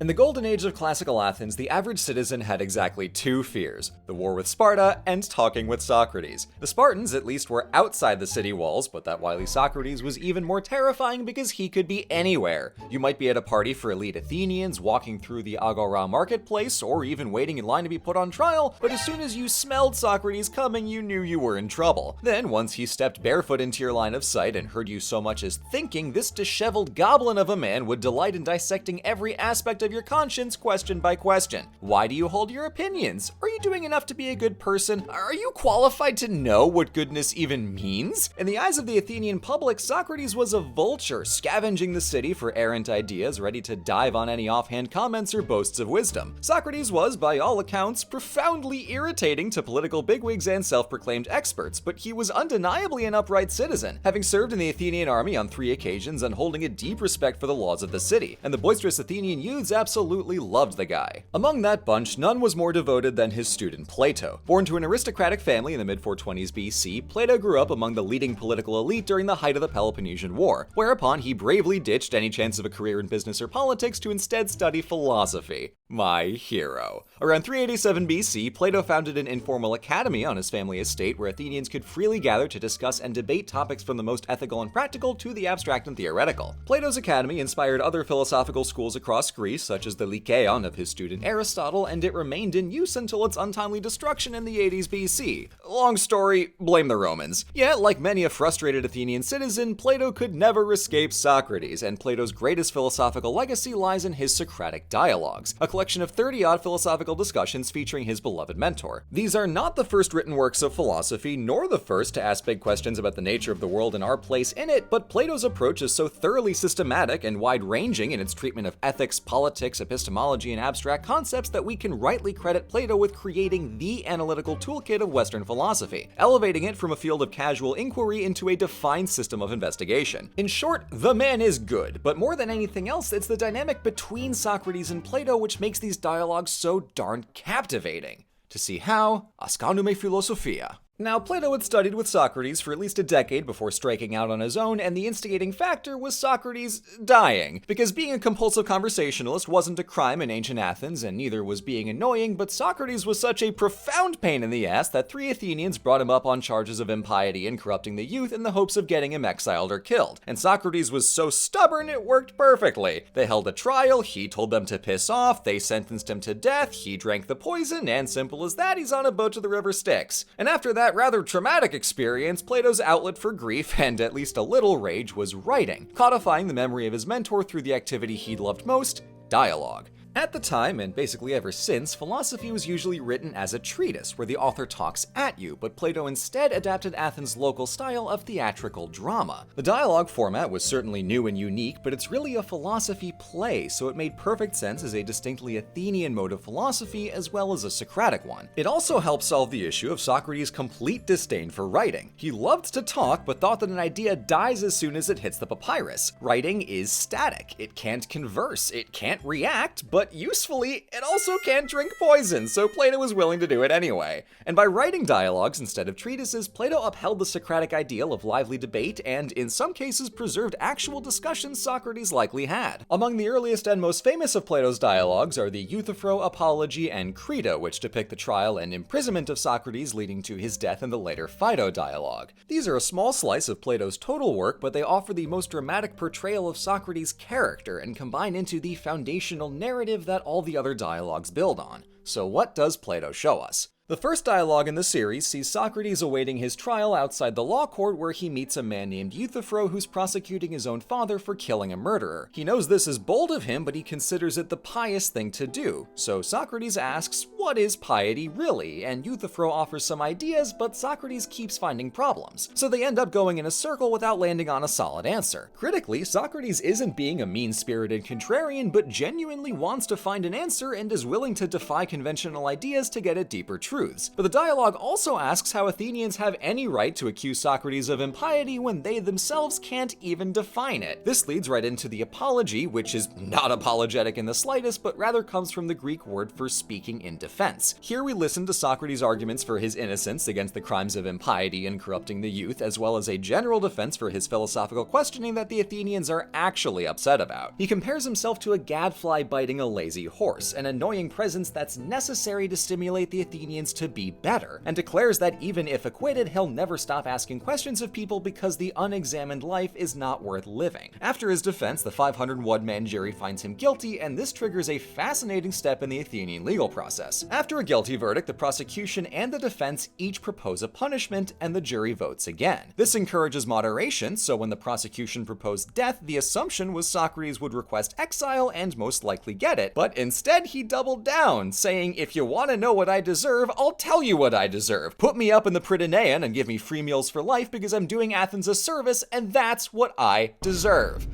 In the golden age of classical Athens, the average citizen had exactly two fears: the war with Sparta and talking with Socrates. The Spartans, at least, were outside the city walls, but that wily Socrates was even more terrifying because he could be anywhere. You might be at a party for elite Athenians, walking through the Agora marketplace, or even waiting in line to be put on trial, but as soon as you smelled Socrates coming, you knew you were in trouble. Then, once he stepped barefoot into your line of sight and heard you so much as thinking, this disheveled goblin of a man would delight in dissecting every aspect of your conscience question by question. Why do you hold your opinions? Are you doing enough to be a good person? Are you qualified to know what goodness even means? In the eyes of the Athenian public, Socrates was a vulture, scavenging the city for errant ideas, ready to dive on any offhand comments or boasts of wisdom. Socrates was, by all accounts, profoundly irritating to political bigwigs and self-proclaimed experts, but he was undeniably an upright citizen, having served in the Athenian army on 3 occasions and holding a deep respect for the laws of the city, and the boisterous Athenian youths absolutely loved the guy. Among that bunch, none was more devoted than his student Plato. Born to an aristocratic family in the mid-420s BC, Plato grew up among the leading political elite during the height of the Peloponnesian War, whereupon he bravely ditched any chance of a career in business or politics to instead study philosophy. My hero. Around 387 BC, Plato founded an informal academy on his family estate where Athenians could freely gather to discuss and debate topics from the most ethical and practical to the abstract and theoretical. Plato's academy inspired other philosophical schools across Greece, such as the Lycaon of his student Aristotle, and it remained in use until its untimely destruction in the 80s BC. Long story, blame the Romans. Yet, like many a frustrated Athenian citizen, Plato could never escape Socrates, and Plato's greatest philosophical legacy lies in his Socratic dialogues, a collection of 30-odd philosophical discussions featuring his beloved mentor. These are not the first written works of philosophy, nor the first to ask big questions about the nature of the world and our place in it, but Plato's approach is so thoroughly systematic and wide-ranging in its treatment of ethics, politics, epistemology, and abstract concepts that we can rightly credit Plato with creating the analytical toolkit of Western philosophy, elevating it from a field of casual inquiry into a defined system of investigation. In short, the man is good, but more than anything else, it's the dynamic between Socrates and Plato which makes these dialogues so darn captivating. To see how, ascandume philosophia. Now, Plato had studied with Socrates for at least a decade before striking out on his own, and the instigating factor was Socrates dying. Because being a compulsive conversationalist wasn't a crime in ancient Athens, and neither was being annoying, but Socrates was such a profound pain in the ass that 3 Athenians brought him up on charges of impiety and corrupting the youth in the hopes of getting him exiled or killed. And Socrates was so stubborn it worked perfectly. They held a trial, he told them to piss off, they sentenced him to death, he drank the poison, and simple as that, he's on a boat to the river Styx. And after that rather traumatic experience, Plato's outlet for grief and at least a little rage was writing, codifying the memory of his mentor through the activity he loved most, dialogue. At the time, and basically ever since, philosophy was usually written as a treatise where the author talks at you, but Plato instead adapted Athens' local style of theatrical drama. The dialogue format was certainly new and unique, but it's really a philosophy play, so it made perfect sense as a distinctly Athenian mode of philosophy as well as a Socratic one. It also helped solve the issue of Socrates' complete disdain for writing. He loved to talk, but thought that an idea dies as soon as it hits the papyrus. Writing is static. It can't converse, it can't react, but usefully, it also can't drink poison, so Plato was willing to do it anyway. And by writing dialogues instead of treatises, Plato upheld the Socratic ideal of lively debate and, in some cases, preserved actual discussions Socrates likely had. Among the earliest and most famous of Plato's dialogues are the Euthyphro, Apology, and Crito, which depict the trial and imprisonment of Socrates leading to his death in the later Phaedo dialogue. These are a small slice of Plato's total work, but they offer the most dramatic portrayal of Socrates' character and combine into the foundational narrative that all the other dialogues build on. So what does Plato show us? The first dialogue in the series sees Socrates awaiting his trial outside the law court where he meets a man named Euthyphro who's prosecuting his own father for killing a murderer. He knows this is bold of him, but he considers it the pious thing to do. So Socrates asks, what is piety really? And Euthyphro offers some ideas, but Socrates keeps finding problems. So they end up going in a circle without landing on a solid answer. Critically, Socrates isn't being a mean-spirited contrarian, but genuinely wants to find an answer and is willing to defy conventional ideas to get at deeper truth. truths. But the dialogue also asks how Athenians have any right to accuse Socrates of impiety when they themselves can't even define it. This leads right into the apology, which is not apologetic in the slightest, but rather comes from the Greek word for speaking in defense. Here we listen to Socrates' arguments for his innocence against the crimes of impiety and corrupting the youth, as well as a general defense for his philosophical questioning that the Athenians are actually upset about. He compares himself to a gadfly biting a lazy horse, an annoying presence that's necessary to stimulate the Athenians to be better, and declares that even if acquitted, he'll never stop asking questions of people because the unexamined life is not worth living. After his defense, the 501-man jury finds him guilty, and this triggers a fascinating step in the Athenian legal process. After a guilty verdict, the prosecution and the defense each propose a punishment, and the jury votes again. This encourages moderation, so when the prosecution proposed death, the assumption was Socrates would request exile and most likely get it, but instead he doubled down, saying, "If you want to know what I deserve, I'll tell you what I deserve. Put me up in the Preddy and give me free meals for life because I'm doing Athens a service, and that's what I deserve."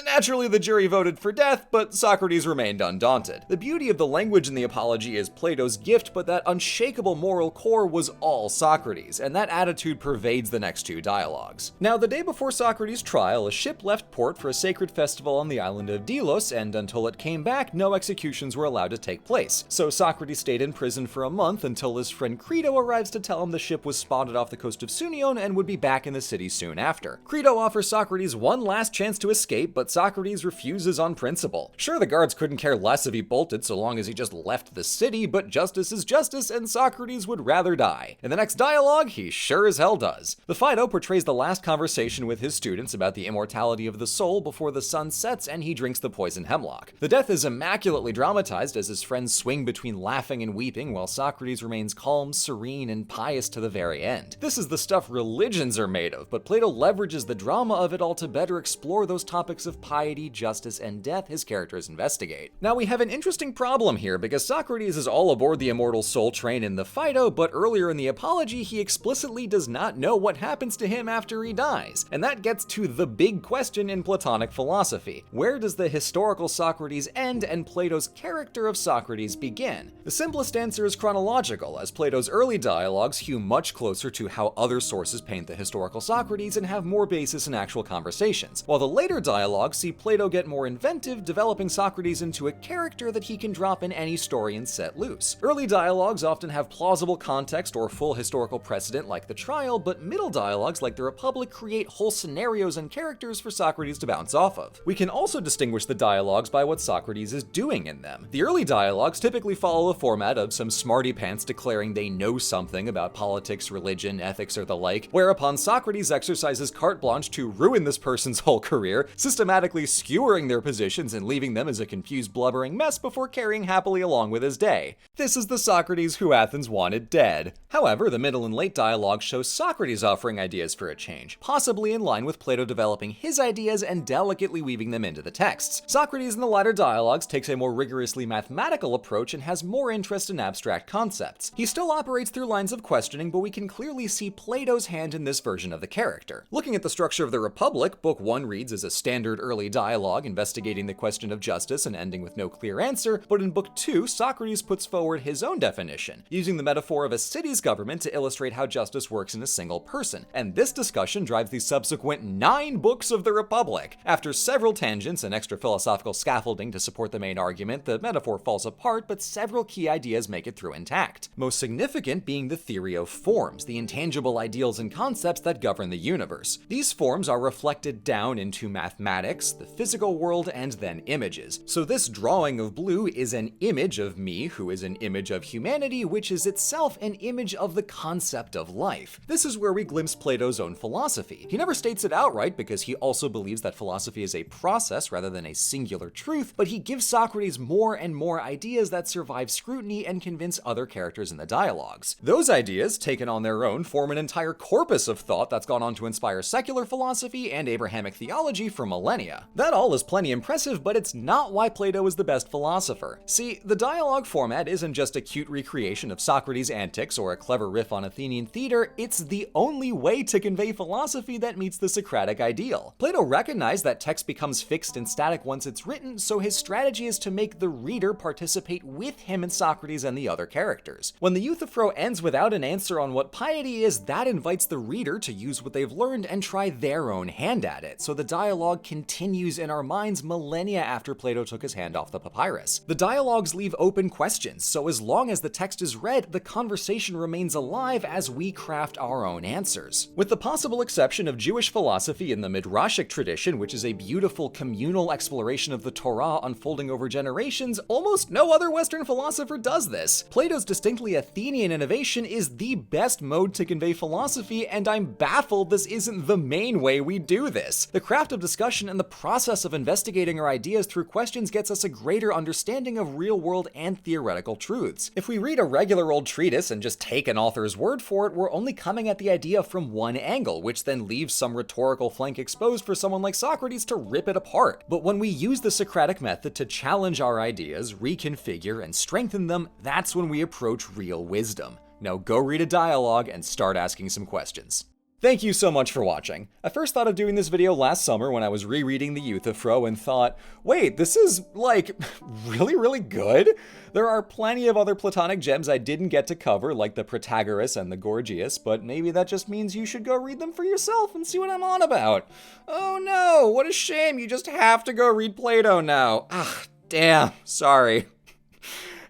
Naturally, the jury voted for death, but Socrates remained undaunted. The beauty of the language in the apology is Plato's gift, but that unshakable moral core was all Socrates, and that attitude pervades the next two dialogues. Now, the day before Socrates' trial, a ship left port for a sacred festival on the island of Delos, and until it came back, no executions were allowed to take place. So Socrates stayed in prison for a month until his friend Crito arrives to tell him the ship was spotted off the coast of Sunion and would be back in the city soon after. Crito offers Socrates one last chance to escape, but Socrates refuses on principle. Sure, the guards couldn't care less if he bolted so long as he just left the city, but justice is justice, and Socrates would rather die. In the next dialogue, he sure as hell does. The Phaedo portrays the last conversation with his students about the immortality of the soul before the sun sets and he drinks the poison hemlock. The death is immaculately dramatized as his friends swing between laughing and weeping while Socrates remains calm, serene, and pious to the very end. This is the stuff religions are made of, but Plato leverages the drama of it all to better explore those topics of piety, justice, and death his characters investigate. Now, we have an interesting problem here because Socrates is all aboard the immortal soul train in the Phaedo, but earlier in the apology, he explicitly does not know what happens to him after he dies. And that gets to the big question in Platonic philosophy. Where does the historical Socrates end and Plato's character of Socrates begin? The simplest answer is chronological, as Plato's early dialogues hew much closer to how other sources paint the historical Socrates and have more basis in actual conversations, while the later dialogues see Plato get more inventive, developing Socrates into a character that he can drop in any story and set loose. Early dialogues often have plausible context or full historical precedent like the trial, but middle dialogues like the Republic create whole scenarios and characters for Socrates to bounce off of. We can also distinguish the dialogues by what Socrates is doing in them. The early dialogues typically follow the format of some smarty pants declaring they know something about politics, religion, ethics, or the like, whereupon Socrates exercises carte blanche to ruin this person's whole career, systematically skewering their positions and leaving them as a confused, blubbering mess before carrying happily along with his day. This is the Socrates who Athens wanted dead. However, the middle and late dialogue shows Socrates offering ideas for a change, possibly in line with Plato developing his ideas and delicately weaving them into the texts. Socrates in the latter dialogues takes a more rigorously mathematical approach and has more interest in abstract concepts. He still operates through lines of questioning, but we can clearly see Plato's hand in this version of the character. Looking at the structure of the Republic, Book 1 reads as a standard early dialogue investigating the question of justice and ending with no clear answer, but in Book 2, Socrates puts forward his own definition, using the metaphor of a city's government to illustrate how justice works in a single person, and this discussion drives the subsequent 9 books of the Republic. After several tangents and extra philosophical scaffolding to support the main argument, the metaphor falls apart, but several key ideas make it through intact. Most significant being the theory of forms, the intangible ideals and concepts that govern the universe. These forms are reflected down into mathematics, the physical world, and then images. So this drawing of blue is an image of me, who is an image of humanity, which is itself an image of the concept of life. This is where we glimpse Plato's own philosophy. He never states it outright because he also believes that philosophy is a process rather than a singular truth, but he gives Socrates more and more ideas that survive scrutiny and convince other characters in the dialogues. Those ideas, taken on their own, form an entire corpus of thought that's gone on to inspire secular philosophy and Abrahamic theology for millennia. millennia. That all is plenty impressive, but it's not why Plato is the best philosopher. See, the dialogue format isn't just a cute recreation of Socrates' antics or a clever riff on Athenian theater, it's the only way to convey philosophy that meets the Socratic ideal. Plato recognized that text becomes fixed and static once it's written, so his strategy is to make the reader participate with him and Socrates and the other characters. When the Euthyphro ends without an answer on what piety is, that invites the reader to use what they've learned and try their own hand at it, so the dialogue continues in our minds millennia after Plato took his hand off the papyrus. The dialogues leave open questions, so as long as the text is read, the conversation remains alive as we craft our own answers. With the possible exception of Jewish philosophy in the Midrashic tradition, which is a beautiful communal exploration of the Torah unfolding over generations, almost no other Western philosopher does this. Plato's distinctly Athenian innovation is the best mode to convey philosophy, and I'm baffled this isn't the main way we do this. The craft of discussion and the process of investigating our ideas through questions gets us a greater understanding of real-world and theoretical truths. If we read a regular old treatise and just take an author's word for it, we're only coming at the idea from one angle, which then leaves some rhetorical flank exposed for someone like Socrates to rip it apart. But when we use the Socratic method to challenge our ideas, reconfigure, and strengthen them, that's when we approach real wisdom. Now go read a dialogue and start asking some questions. Thank you so much for watching. I first thought of doing this video last summer when I was rereading the Euthyphro and thought, wait, this is, like, really good? There are plenty of other Platonic gems I didn't get to cover, like the Protagoras and the Gorgias, but maybe that just means you should go read them for yourself and see what I'm on about. Oh no, what a shame, you just have to go read Plato now. Ah, damn, sorry.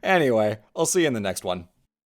Anyway, I'll see you in the next one.